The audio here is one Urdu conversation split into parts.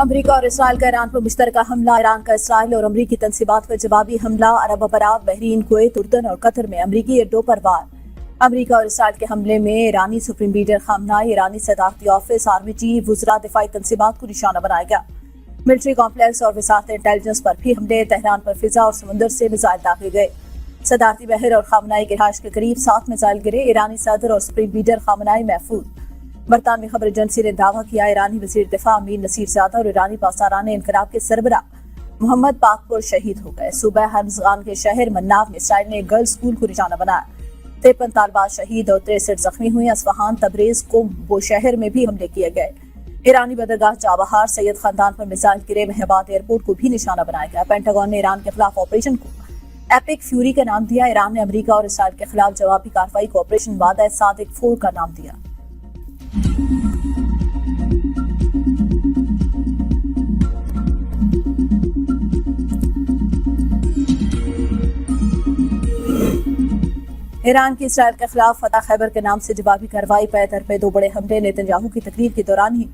امریکہ اور اسرائیل کا ایران پر مشترکہ حملہ۔ ایران کا اسرائیل اور امریکی تنصیبات پر جوابی حملہ۔ عرب امارات، بحرین، کویت، اردن اور قطر میں امریکی اڈوں پر وار۔ امریکہ اور اسرائیل کے حملے میں ایرانی سپریم لیڈر خامنائی، ایرانی صدارتی آفس، آرمی چیف، وزراء دفاعی تنصیبات کو نشانہ بنایا گیا۔ ملٹری کمپلیکس اور وزارت انٹیلیجنس پر بھی حملے۔ تہران پر فضا اور سمندر سے میزائل داغے گئے۔ صدارتی بحر اور خامنائی کے رہائش کے قریب 7 میزائل گرے۔ ایرانی صدر اور سپریم لیڈر خامنائی محفوظ۔ برطانوی خبر ایجنسی نے دعویٰ کیا ایرانی وزیر دفاع امیر نصیر زادہ اور ایرانی پاسداران انقلاب کے سربراہ محمد باقر شہید ہو گئے۔ صوبہ ہرمزگان کے شہر مناف میں اسرائیل نے ایک گرلز اسکول کو نشانہ بنایا۔ 53 طالبات شہید اور 63 زخمی ہوئی۔ اصفہان، تبریز، قم، بوشہر میں بھی حملے کیے گئے۔ ایرانی بندرگاہ چابہار سید خاندان پر میزائل گرے۔ مہرآباد ایئرپورٹ کو بھی نشانہ بنایا گیا۔ پینٹاگون نے ایران کے خلاف آپریشن کو ایپک فیوری کا نام دیا۔ ایران نے امریکہ اور اسرائیل کے خلاف جوابی کارروائی کو آپریشن وعدہ صادق 4 کا نام دیا۔ ایران کی اسرائیل کے خلاف فتح خیبر کے نام سے جوابی کارروائی۔ پے در پے 2 بڑے حملے۔ نیتن یاہو کی تقریر کے دوران ہی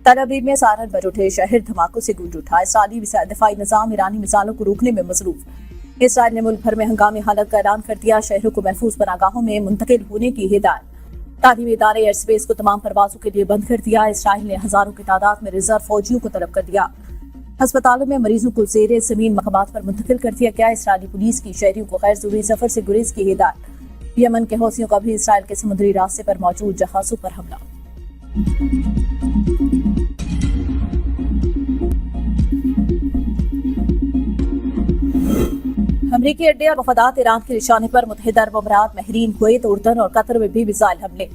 تل ابیب میں سائرن بج اٹھے۔ شہر دھماکوں سے گونج اٹھا۔ اسرائیلی دفاعی نظام ایرانی میزائلوں کو روکنے میں مصروف۔ اسرائیل نے ملک بھر میں ہنگامی حالت کا اعلان کر دیا۔ شہروں کو محفوظ پناہگاہوں میں منتقل ہونے کی ہدایت۔ تعلیمی ادارے ایئر اسپیس کو تمام پروازوں کے لیے بند کر دیا۔ اسرائیل نے ہزاروں کی تعداد میں ریزرو فوجیوں کو طلب کر دیا۔ ہسپتالوں میں مریضوں کو زیر زمین مقامات پر منتقل کر دیا گیا۔ اسرائیلی پولیس کی شہریوں کو غیر ضروری سفر سے گریز کی ہدایت۔ یمن کے حوثیوں کا بھی اسرائیل کے سمندری راستے پر موجود جہازوں پر حملہ۔ امریکی اڈے اور مفادات ایران کے نشانے پر متحدہ عرب امارات، بحرین، کویت، اردن اور قطر میں بھی میزائل حملے۔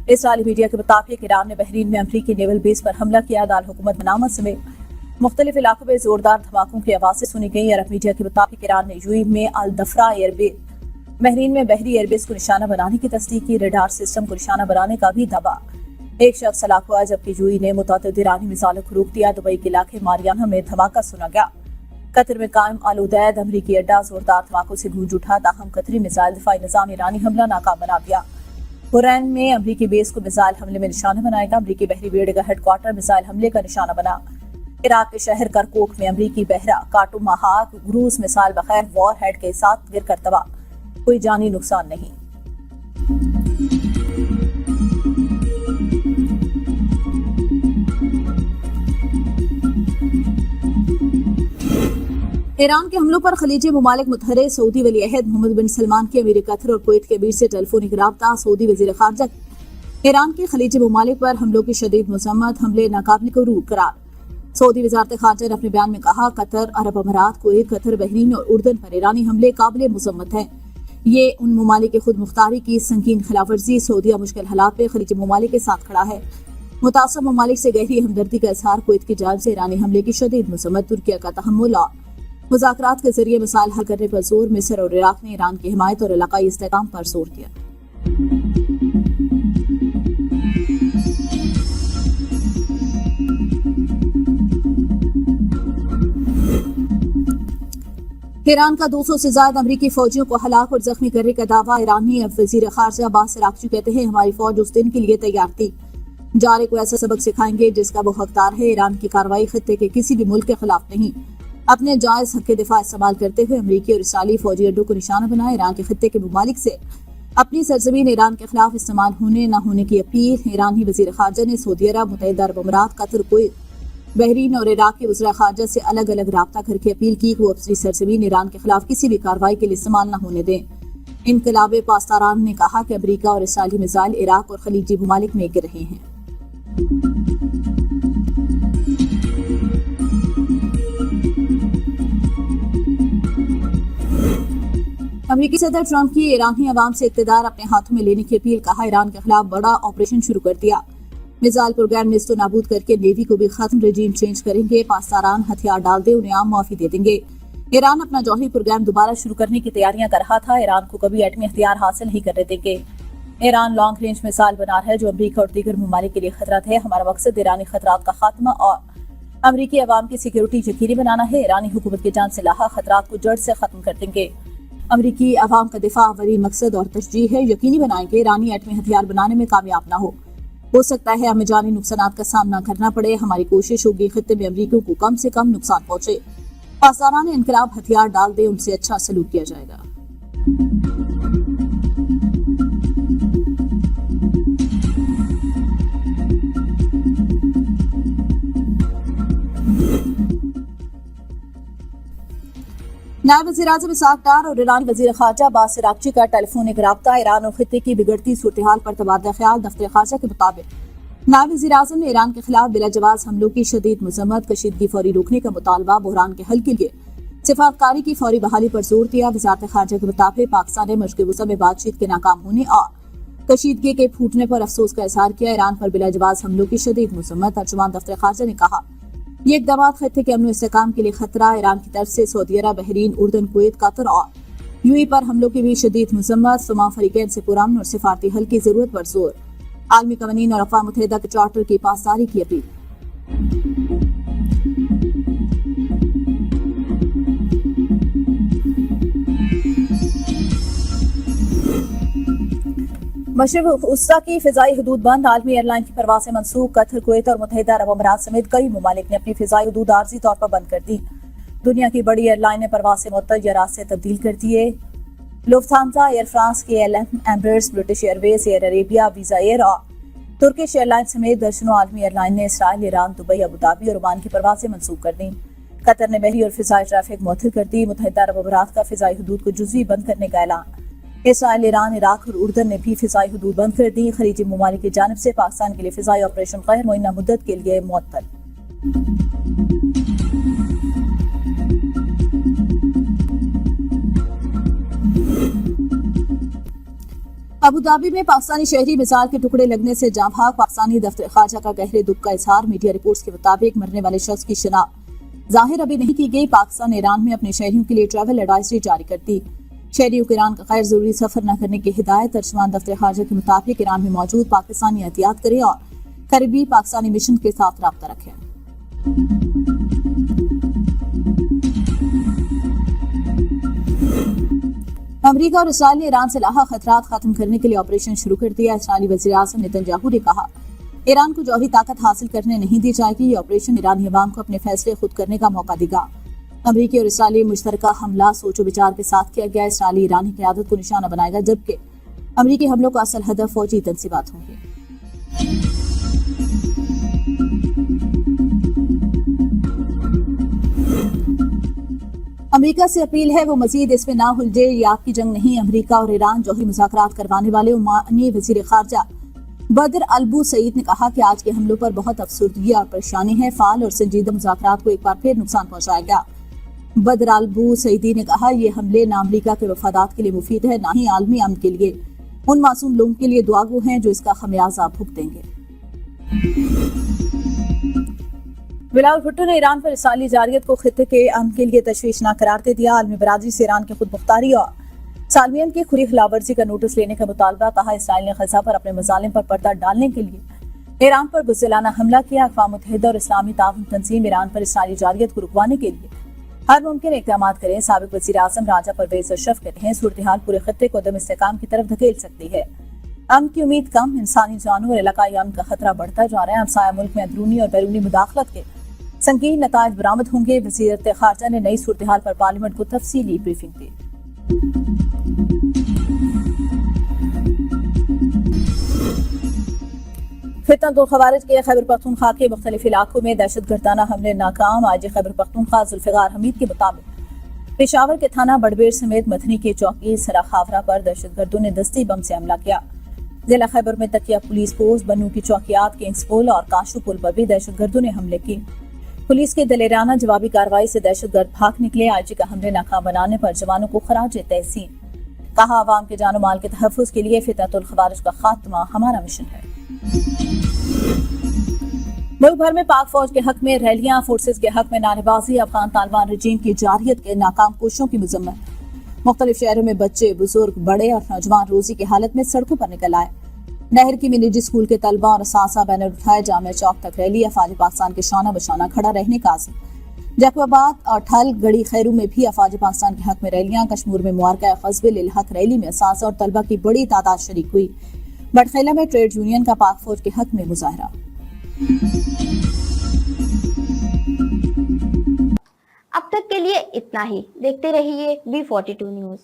اسرائیلی میڈیا کے مطابق ایران نے بحرین میں امریکی نیول بیس پر حملہ کیا۔ دارالحکومت منامہ سمیت مختلف علاقوں میں زوردار دھماکوں کی آوازیں سنی گئیں۔ عرب میڈیا کے مطابق ایران نے یو اے ای میں الدفرا ایئر بیس، بحرین میں بحری ایئر بیس کو نشانہ بنانے کی تصدیق کی۔ ریڈار سسٹم کو نشانہ بنانے کا بھی دعویٰ۔ ایک شخص ہلاک ہوا جبکہ یو اے ای نے متعدد ایرانی میزائلوں کو روک دیا۔ دبئی کے علاقے ماریانہ میں دھماکہ سنا گیا۔ قطر میں قائم آل-عدید امریکی اڈا زوردار دھماکوں سے گونج اٹھا، تاہم قطری میزائل دفاعی نظام ایرانی حملہ ناکام بنا دیا۔ بحرین میں امریکی بیس کو میزائل حملے میں نشانہ بنائے گا۔ امریکی بحری بیڑے کا ہیڈ کوارٹر میزائل حملے کا نشانہ بنا۔ عراق کے شہر کرکوک میں امریکی بحرہ کاٹوماہاک کروز میزائل بغیر وار ہیڈ کے ساتھ گر کر تباہ، کوئی جانی نقصان نہیں۔ ایران کے حملوں پر خلیجی ممالک متحرک۔ سعودی ولی عہد محمد بن سلمان کی امیر قطر اور کویت کے امیر سے ٹیلیفونک رابطہ۔ سعودی وزیر خارجہ ایران کے خلیجی ممالک پر حملوں کی شدید مذمت، حملے ناقابل قبول قرار۔ سعودی وزارت خارجہ نے اپنے بیان میں کہا قطر، عرب امارات، کویت، قطر، بحرین اور اردن پر ایرانی حملے قابل مذمت ہیں۔ یہ ان ممالک کی خود مختاری کی سنگین خلاف ورزی۔ سعودیہ مشکل حالات میں خلیجی ممالک کے ساتھ کھڑا ہے۔ متاثرہ ممالک سے گہری ہمدردی کا اظہار۔ کویت کی جانب سے ایرانی حملے کی شدید مذمت۔ ترکیہ کا تحمل اور مذاکرات کے ذریعے مسائل حل کرنے پر زور۔ مصر اور عراق نے ایران کی حمایت اور علاقائی استحکام پر زور دیا۔ ایران کا 200 سے زائد امریکی فوجیوں کو ہلاک اور زخمی کرنے کا دعویٰ۔ ایرانی وزیر خارجہ عباس عراقچی کہتے ہیں ہماری فوج اس دن کے لیے تیار تھی، جارے کو ایسا سبق سکھائیں گے جس کا وہ حقدار ہے۔ ایران کی کارروائی خطے کے کسی بھی ملک کے خلاف نہیں، اپنے جائز حق دفاع استعمال کرتے ہوئے امریکی اور اسرائیلی فوجی اڈوں کو نشانہ بنایا۔ ایران کے خطے کے ممالک سے اپنی سرزمین ایران کے خلاف استعمال ہونے نہ ہونے کی اپیل۔ ایرانی وزیر خارجہ نے سعودی عرب، متحدہ عرب امارات، قطر، کویت، بحرین اور عراق کے وزراء خارجہ سے الگ الگ رابطہ کر کے اپیل کی کہ وہ اپنی سرزمین ایران کے خلاف کسی بھی کارروائی کے لیے استعمال نہ ہونے دیں۔ انقلاب پاسداران نے کہا کہ امریکہ اور اسرائیلی میزائل عراق اور خلیجی ممالک میں گر رہے ہیں۔ امریکی صدر ٹرمپ کی ایرانی عوام سے اقتدار اپنے ہاتھوں میں لینے کی اپیل۔ کہا ایران کے خلاف بڑا آپریشن شروع کر دیا، میزائل پروگرام نیست و نابود کر کے نیوی کو بھی ختم، رجیم چینج کریں گے، پاسداران ہتھیار ڈال دیں، انہیں عام معافی دے دیں گے۔ ایران اپنا جوہری پروگرام دوبارہ شروع کرنے کی تیاریاں کر رہا تھا، ایران کو کبھی ایٹمی ہتھیار حاصل نہیں کرنے دیں گے۔ ایران لانگ رینج میزائل بنا رہا ہے جو امریکہ اور دیگر ممالک کے لیے خطرات ہے۔ ہمارا مقصد ایرانی خطرات کا خاتمہ اور امریکی عوام کی سیکیورٹی یقینی بنانا ہے۔ ایرانی حکومت کے جان سے لاحق خطرات کو جڑ سے ختم کر دیں گے۔ امریکی عوام کا دفاع اولین مقصد اور ترجیح ہے، یقینی بنائیں کہ ایرانی ایٹمی ہتھیار بنانے میں کامیاب نہ ہو۔ ہو سکتا ہے ہمیں جانی نقصانات کا سامنا کرنا پڑے. ہماری کوشش ہوگی خطے میں امریکیوں کو کم سے کم نقصان پہنچے. پاسداران انقلاب ہتھیار ڈال دے، ان سے اچھا سلوک کیا جائے گا. نائب وزیر اعظم اسحاق ڈار اور ایرانی وزیر خارجہ عباس عراقچی کا ٹیلی فونک رابطہ. ایران اور خطے کی بگڑتی صورتحال پر تبادلہ خیال. دفتر خارجہ کے مطابق نائب وزیر اعظم نے ایران کے خلاف بلا جواز حملوں کی شدید مذمت، کشیدگی فوری روکنے کا مطالبہ، بحران کے حل کے لیے سفارتکاری کی فوری بحالی پر زور دیا. وزارت خارجہ کے مطابق پاکستان نے مشرق وسطی میں بات چیت کے ناکام ہونے اور کشیدگی کے پھوٹنے پر افسوس کا اظہار کیا. ایران پر بلا جواز حملوں کی شدید مذمت. ترجمان دفتر خارجہ نے کہا یہ اقدامات خطے کے امن و استحکام کے لیے خطرہ. ایران کی طرف سے سعودی عرب، بحرین، اردن، کویت، قطر اور UAE پر حملوں کی بھی شدید مذمت. تمام فریقین سے پرامن اور سفارتی حل کی ضرورت پر زور. عالمی قوانین اور اقوام متحدہ کے چارٹر کی پاسداری کی اپیل. مشرق وسطی کی فضائی حدود بند. عالمی ایئر لائن کی پروازیں منسوخ. قطر، کویت اور متحدہ عرب امارات سمیت کئی ممالک نے اپنی فضائی حدود عارضی طور پر بند کر دی. دنیا کی بڑی ایئر لائن نے پروازیں معطل یا راستے تبدیل کر دیے. Lufthansa, air France, KLM، Emirates, British airways, air Arabia, Wizz air اور ترکش ایئر لائن سمیت درجنوں عالمی ایئر لائن نے اسرائیل، ایران، دبئی، ابوظہبی اور عمان کی پروازیں منسوخ کر دیں. قطر نے بحری اور فضائی ٹریفک معطل کر دی. متحدہ عرب امارات کا فضائی حدود کو جزوی بند کرنے کا اعلان. اسرائیل، ایران، عراق اور اردن نے بھی فضائی حدود بند کر دی. خلیجی ممالک کی جانب سے پاکستان کے لیے فضائی آپریشن غیر معینہ مدت کے لیے معطل. ابوظہبی میں پاکستانی شہری مثال کے ٹکڑے لگنے سے جاں بحق. پاکستانی دفتر خارجہ کا گہرے دکھ کا اظہار. میڈیا رپورٹس کے مطابق مرنے والے شخص کی شناخت ظاہر ابھی نہیں کی گئی. پاکستان نے ایران میں اپنے شہریوں کے لیے ٹریول ایڈوائزری جاری کر دی. شہریوں کو ایران کا غیر ضروری سفر نہ کرنے کی ہدایت. ترجمان دفتر خارجہ کے مطابق ایران میں موجود پاکستانی احتیاط کریں اور قریبی پاکستانی مشن کے ساتھ رابطہ رکھیں. امریکہ اور اسرائیل نے ایران سے لاحق خطرات ختم کرنے کے لیے آپریشن شروع کر دیا. اسرائیلی وزیر اعظم نیتن نے کہا ایران کو جوہری طاقت حاصل کرنے نہیں دی جائے گی. یہ آپریشن ایرانی عوام کو اپنے فیصلے خود کرنے کا موقع دے گا. امریکی اور اسرائیلی مشترکہ حملہ سوچ و بچار کے ساتھ کیا گیا. اسرائیلی ایرانی قیادت کو نشانہ بنائے گا جبکہ امریکی حملوں کا اصل ہدف فوجی تنصیبات ہوں گے. امریکہ سے اپیل ہے وہ مزید اس میں نہ الجھے. یہ آپ کی جنگ نہیں. امریکہ اور ایران جوہری مذاکرات کروانے والے عمانی وزیر خارجہ بدر البو سعید نے کہا کہ آج کے حملوں پر بہت افسردگی اور پریشانی ہے. فعال اور سنجیدہ مذاکرات کو ایک بار پھر نقصان پہنچائے گا. بدر البو سعیدی نے کہا یہ حملے نہ امریکہ کے مفادات کے لیے مفید ہے نہ ہی عالمی امن کے لیے. ان معصوم لوگوں کے لیے دعا گو ہیں جو اس کا خمیازہ بھگتیں گے. بلاول بھٹو نے ایران پر اسرائیلی جارحیت کو خطے کے امن کے لیے تشویشناک قرار دے دیا. عالمی برادری سے ایران کی خود مختاری اور سالمین کی کھری خلاف ورزی کا نوٹس لینے کا مطالبہ. کہا اسرائیل نے غزہ پر اپنے مظالم پر پردہ ڈالنے کے لیے ایران پر بزدلانہ حملہ کیا. اقوام متحدہ اور اسلامی تعاون تنظیم ایران پر اسرائیلی جارحیت کو رکوانے کے لیے ہر ممکن اقدامات کریں. سابق وزیر اعظم راجہ پرویز اشرف کہتے ہیں صورتحال پورے خطے کو عدم استحکام کی طرف دھکیل سکتی ہے. امن کی امید کم، انسانی جانوں اور علاقائی امن کا خطرہ بڑھتا جا رہا ہے. ہمسایہ ملک میں اندرونی اور بیرونی مداخلت کے سنگین نتائج برآمد ہوں گے. وزارت خارجہ نے نئی صورتحال پر پارلیمنٹ کو تفصیلی بریفنگ دی. فتنۃ الخوارج کے خیبر پختونخوا کے مختلف علاقوں میں دہشت گردانہ حملے ناکام. آج خیبر پختونخوا ذوالفقار حمید کے مطابق پشاور کے تھانہ بڑبیر سمیت مدنی کے چوکی سرا خاورہ پر دہشت گردوں نے دستی بم سے حملہ کیا. ضلع خیبر میں تکیہ پولیس پوسٹ، بنو کی چوکیات، کنگز پل اور کاشو پل پر بھی دہشت گردوں نے حملے کیے. پولیس کے دلیرانہ جوابی کارروائی سے دہشت گرد بھاگ نکلے. آئی کا حملے ناکام بنانے پر جوانوں کو خراج تحسین. کہا عوام کے جان و مال کے تحفظ کے لیے فتنۃ الخوارج کا خاتمہ ہمارا مشن ہے. ملک بھر میں پاک فوج کے حق میں ریلیاں، فورسز کے حق میں نعرے بازی، افغان طالبان رجیم کی جارحیت کے ناکام کوششوں کی مذمت. مختلف شہروں میں بچے، بزرگ، بڑے اور نوجوان روزی کی حالت میں سڑکوں پر نکل آئے. نہر کی منیجی اسکول کے طلبہ اور اساتذہ بینر اٹھائے. جامعہ چوک تک ریلی. افواج پاکستان کے شانہ بشانہ کھڑا رہنے کا عزم. جیکب آباد اور ٹھل گڑی خیرو میں بھی افواج پاکستان کے حق میں ریلیاں. کشمیر میں معرکہ غزب للحق ریلی میں اساتذہ اور طلبہ کی بڑی تعداد شریک ہوئی. بٹخیلہ میں ٹریڈ یونین کا پاک فوج کے حق میں مظاہرہ۔ اب تک کے لیے اتنا ہی، دیکھتے رہیے V42 نیوز۔